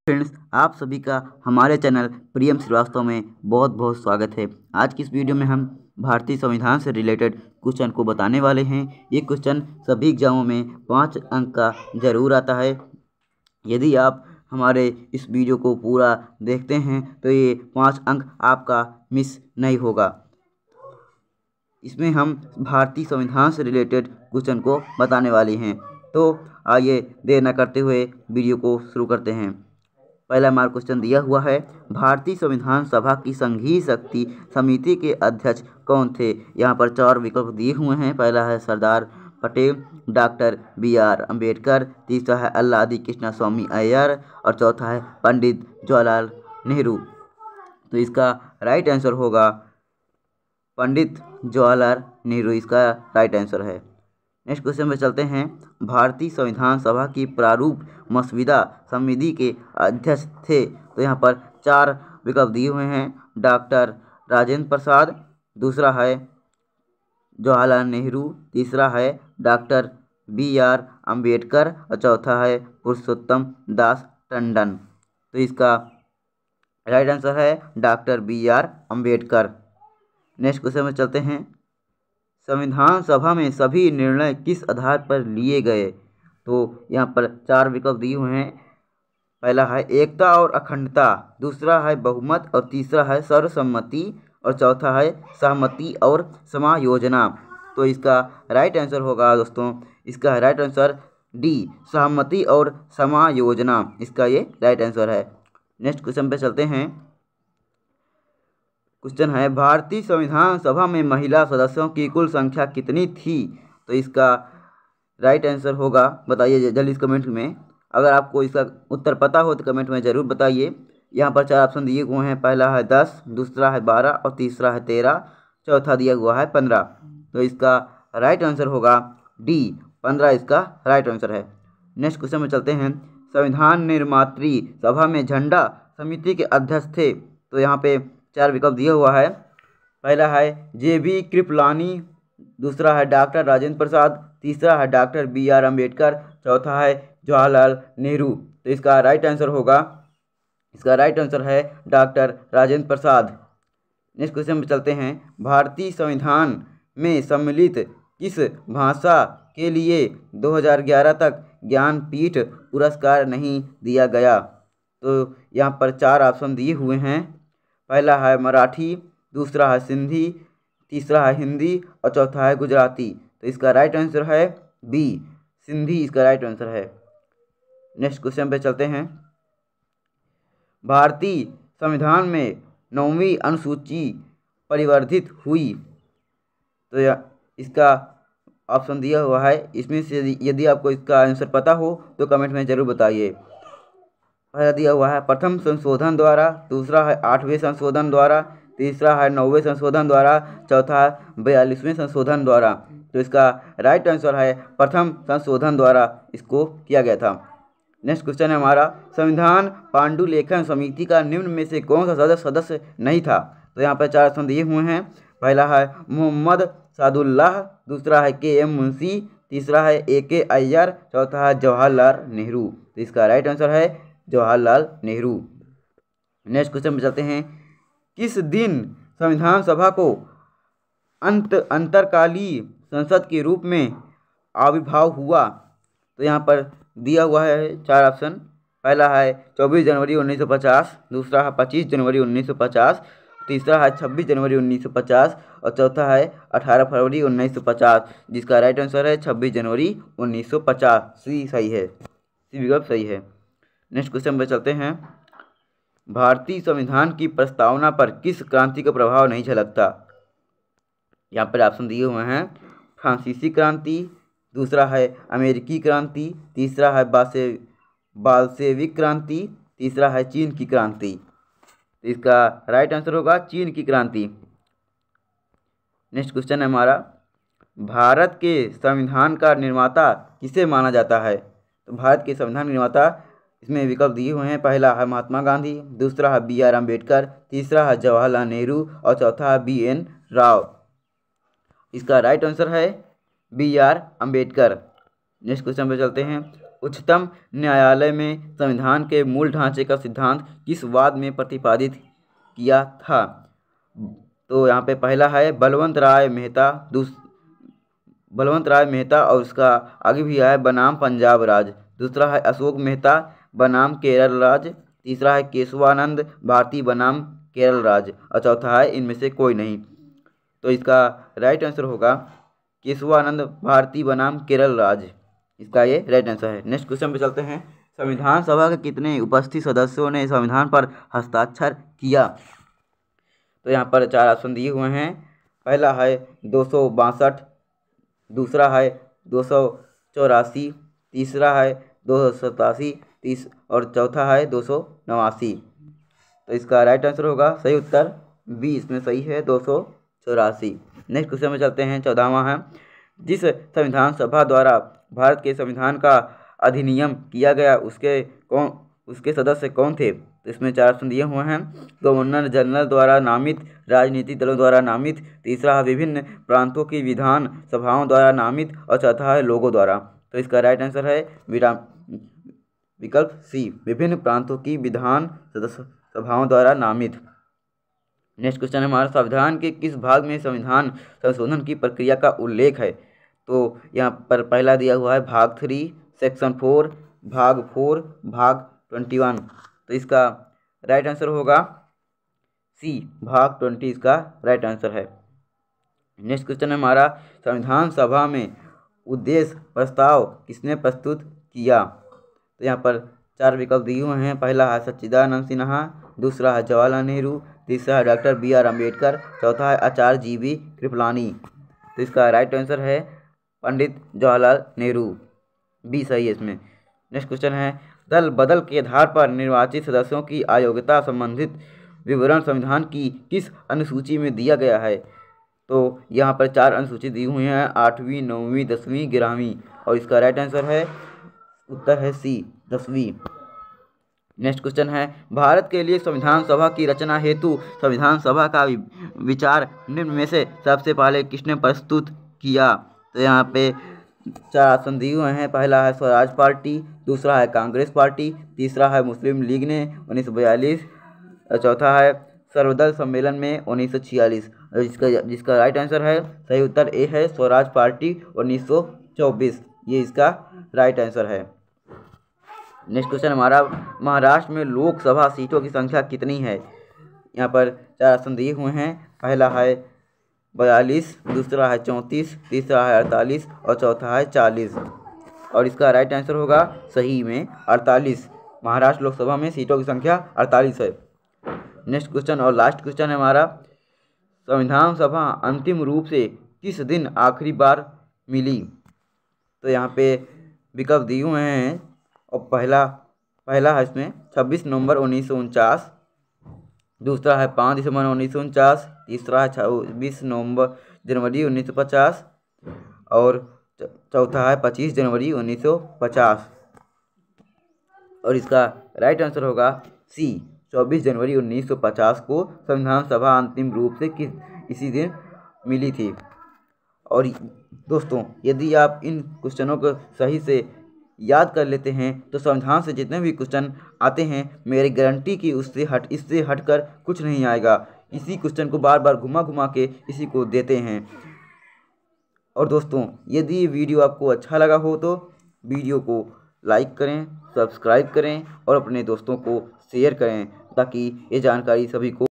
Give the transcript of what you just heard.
Friends, आप सभी का हमारे चैनल प्रियम श्रीवास्तव में बहुत बहुत स्वागत है। आज की इस वीडियो में हम भारतीय संविधान से रिलेटेड क्वेश्चन को बताने वाले हैं। ये क्वेश्चन सभी एग्जामों में 5 अंक का ज़रूर आता है। यदि आप हमारे इस वीडियो को पूरा देखते हैं तो ये 5 अंक आपका मिस नहीं होगा। इसमें हम भारतीय संविधान से रिलेटेड क्वेश्चन को बताने वाले हैं। तो आइए देर न करते हुए वीडियो को शुरू करते हैं। पहला हमारा क्वेश्चन दिया हुआ है, भारतीय संविधान सभा की संघीय शक्ति समिति के अध्यक्ष कौन थे। यहाँ पर 4 विकल्प दिए हुए हैं। पहला है सरदार पटेल, डॉक्टर BR अम्बेडकर, तीसरा है अल्लादी कृष्णा स्वामी अय्यर और चौथा है पंडित जवाहरलाल नेहरू। तो इसका राइट आंसर होगा पंडित जवाहरलाल नेहरू, इसका राइट आंसर है। नेक्स्ट क्वेश्चन में चलते हैं। भारतीय संविधान सभा की प्रारूप मसविदा समिति के अध्यक्ष थे। तो यहाँ पर 4 विकल्प दिए हुए हैं। डॉक्टर राजेंद्र प्रसाद, दूसरा है जवाहरलाल नेहरू, तीसरा है डॉक्टर BR अम्बेडकर और चौथा है पुरुषोत्तम दास टंडन। तो इसका राइट आंसर है doctor BR Ambedkar. Next question में चलते हैं। संविधान सभा में सभी निर्णय किस आधार पर लिए गए। तो यहाँ पर 4 विकल्प दिए हुए हैं। पहला है एकता और अखंडता, दूसरा है बहुमत और तीसरा है सर्वसम्मति और चौथा है सहमति और समायोजना। तो इसका राइट आंसर होगा दोस्तों, इसका राइट आंसर D, सहमति और समायोजना, इसका ये राइट आंसर है। नेक्स्ट क्वेश्चन पे चलते हैं। क्वेश्चन है, भारतीय संविधान सभा में महिला सदस्यों की कुल संख्या कितनी थी। तो इसका राइट आंसर होगा, बताइए जल्दी इस कमेंट में। अगर आपको इसका उत्तर पता हो तो कमेंट में ज़रूर बताइए। यहाँ पर 4 ऑप्शन दिए हुए हैं। पहला है 10, दूसरा है 12 और तीसरा है 13, चौथा दिया हुआ है 15। तो इसका राइट आंसर होगा D, 15 इसका राइट आंसर है। नेक्स्ट क्वेश्चन में चलते हैं। संविधान निर्मात्री सभा में झंडा समिति के अध्यक्ष थे। तो यहाँ पे 4 विकल्प दिया हुआ है। पहला है JB कृपलानी, दूसरा है डॉक्टर राजेंद्र प्रसाद, तीसरा है डॉक्टर BR अम्बेडकर, चौथा है जवाहरलाल नेहरू। तो इसका राइट आंसर होगा, इसका राइट आंसर है doctor Rajendra Prasad. Next question में चलते हैं। भारतीय संविधान में सम्मिलित किस भाषा के लिए 2011 तक ज्ञानपीठ पुरस्कार नहीं दिया गया। तो यहाँ पर 4 ऑप्शन दिए हुए हैं। पहला है मराठी, दूसरा है सिंधी, तीसरा है हिंदी और चौथा है गुजराती। तो इसका राइट आंसर है B, सिंधी, इसका राइट आंसर है। नेक्स्ट क्वेश्चन पे चलते हैं। भारतीय संविधान में 9वीं अनुसूची परिवर्धित हुई। तो इसका ऑप्शन दिया हुआ है। इसमें से यदि आपको इसका आंसर पता हो तो कमेंट में ज़रूर बताइए। पहला दिया हुआ है प्रथम संशोधन द्वारा, दूसरा है 8वें संशोधन द्वारा, तीसरा है 9वें संशोधन द्वारा, चौथा है 42वें संशोधन द्वारा। तो इसका राइट आंसर है प्रथम संशोधन द्वारा इसको किया गया था। नेक्स्ट क्वेश्चन है हमारा, संविधान पांडुलेखन समिति का निम्न में से कौन सा सदस्य नहीं था। तो यहाँ पर 4 ऑप्शन दिए हुए हैं। पहला है मोहम्मद सादुल्लाह, दूसरा है KM मुंशी, तीसरा है AK अय्यर, चौथा है जवाहरलाल नेहरू। तो इसका राइट आंसर है जवाहरलाल नेहरू। नेक्स्ट क्वेश्चन में चलते हैं। किस दिन संविधान सभा को अंतरकालीन संसद के रूप में आविर्भाव हुआ। तो यहाँ पर दिया हुआ है 4 ऑप्शन। पहला है 24 जनवरी 1950, दूसरा है 25 जनवरी 1950, तीसरा है 26 जनवरी 1950 और चौथा है 18 फरवरी 1950, जिसका राइट आंसर है 26 जनवरी 1950। सी सही है, सी विकल्प सही है। नेक्स्ट क्वेश्चन पर चलते हैं। भारतीय संविधान की प्रस्तावना पर किस क्रांति का प्रभाव नहीं झलकता। यहाँ पर ऑप्शन दिए हुए हैं। फ्रांसीसी क्रांति, दूसरा है अमेरिकी क्रांति, तीसरा है बाल्शेविक क्रांति, तीसरा है चीन की क्रांति। इसका राइट आंसर होगा चीन की क्रांति। नेक्स्ट क्वेश्चन है हमारा, भारत के संविधान का निर्माता किसे माना जाता है। तो भारत के संविधान निर्माता, इसमें विकल्प दिए हुए हैं। पहला है महात्मा गांधी, दूसरा है BR अम्बेडकर, तीसरा है जवाहरलाल नेहरू और चौथा है BN राव। इसका राइट आंसर है BR अम्बेडकर। नेक्स्ट क्वेश्चन पे चलते हैं। उच्चतम न्यायालय में संविधान के मूल ढांचे का सिद्धांत किस वाद में प्रतिपादित किया था? तो यहाँ पे पहला है बलवंत राय मेहता और उसका आगे भी है बनाम पंजाब राज। दूसरा है अशोक मेहता बनाम केरल राज। तीसरा है केशवानंद भारती बनाम केरल राज और चौथा है इनमें से कोई नहीं। तो इसका राइट आंसर होगा केशवानंद भारती बनाम केरल राज। इसका ये राइट आंसर है। नेक्स्ट क्वेश्चन पे चलते हैं। संविधान सभा के कितने उपस्थित सदस्यों ने संविधान पर हस्ताक्षर किया? तो यहाँ पर 4 ऑप्शन दिए हुए हैं। पहला है 262, दूसरा है 284, तीसरा है 287 और चौथा है 289। तो इसका राइट आंसर होगा सही उत्तर बी, इसमें सही है 284। नेक्स्ट क्वेश्चन में चलते हैं। 14वां है जिस संविधान सभा द्वारा भारत के संविधान का अधिनियम किया गया उसके सदस्य कौन थे? तो इसमें 4 ऑप्शन दिए हुए हैं। गवर्नर जनरल द्वारा नामित, राजनीतिक दलों द्वारा नामित, तीसरा है विभिन्न प्रांतों की विधान सभाओं द्वारा नामित और चौथा है लोगों द्वारा। तो इसका राइट आंसर है विकल्प सी, विभिन्न प्रांतों की विधान सभाओं द्वारा नामित। नेक्स्ट क्वेश्चन है हमारा संविधान के किस भाग में संविधान संशोधन की प्रक्रिया का उल्लेख है? तो यहाँ पर पहला दिया हुआ है भाग 3, सेक्शन 4, भाग 4, भाग 21। तो इसका राइट आंसर होगा सी, भाग 20 इसका राइट आंसर है। नेक्स्ट क्वेश्चन है हमारा संविधान सभा में उद्देश्य प्रस्ताव किसने प्रस्तुत किया? तो यहाँ पर 4 विकल्प दिए हुए हैं। पहला है सच्चिदानंद सिन्हा, दूसरा है जवाहरलाल नेहरू, तीसरा है डॉक्टर BR अम्बेडकर, चौथा है आचार्य GV कृपलानी। तो इसका राइट आंसर है पंडित जवाहरलाल नेहरू, बी सही है इसमें। नेक्स्ट क्वेश्चन है दल बदल के आधार पर निर्वाचित सदस्यों की अयोग्यता संबंधित विवरण संविधान की किस अनुसूची में दिया गया है? तो यहाँ पर 4 अनुसूची दी हुई हैं, 8वीं, 9वीं, 10वीं, 11वीं और इसका राइट आंसर है उत्तर है सी, 10वीं। नेक्स्ट क्वेश्चन है भारत के लिए संविधान सभा की रचना हेतु संविधान सभा का विचार निम्न में से सबसे पहले किसने प्रस्तुत किया? तो यहाँ पे 4 ऑप्शन दिए हुए हैं। पहला है स्वराज पार्टी, दूसरा है कांग्रेस पार्टी, तीसरा है मुस्लिम लीग ने 1942 और चौथा है सर्वदल सम्मेलन में 1946। जिसका राइट आंसर है सही उत्तर ए है स्वराज पार्टी 1924, ये इसका राइट आंसर है। नेक्स्ट क्वेश्चन हमारा महाराष्ट्र में लोकसभा सीटों की संख्या कितनी है? यहाँ पर 4 ऑप्शन दिए हुए हैं। पहला है 42, दूसरा है 34, तीसरा है 48 और चौथा है 40 और इसका राइट आंसर होगा सही में 48। महाराष्ट्र लोकसभा में सीटों की संख्या 48 है। नेक्स्ट क्वेश्चन और लास्ट क्वेश्चन है हमारा संविधान सभा अंतिम रूप से किस दिन आखिरी बार मिली? तो यहाँ पे विकल्प दिए हुए हैं और पहला है इसमें 26 नवंबर 1949, दूसरा है 5 दिसंबर 1949, तीसरा है 26 जनवरी 1950 और चौथा है 25 जनवरी 1950 और इसका राइट आंसर होगा सी, 24 जनवरी 1950 को संविधान सभा अंतिम रूप से इसी दिन मिली थी। और दोस्तों यदि आप इन क्वेश्चनों को सही से याद कर लेते हैं तो संविधान से जितने भी क्वेश्चन आते हैं मेरी गारंटी कि इससे हटकर कुछ नहीं आएगा। इसी क्वेश्चन को बार बार घुमा के इसी को देते हैं। और दोस्तों यदि ये वीडियो आपको अच्छा लगा हो तो वीडियो को लाइक करें, सब्सक्राइब करें और अपने दोस्तों को शेयर करें ताकि ये जानकारी सभी को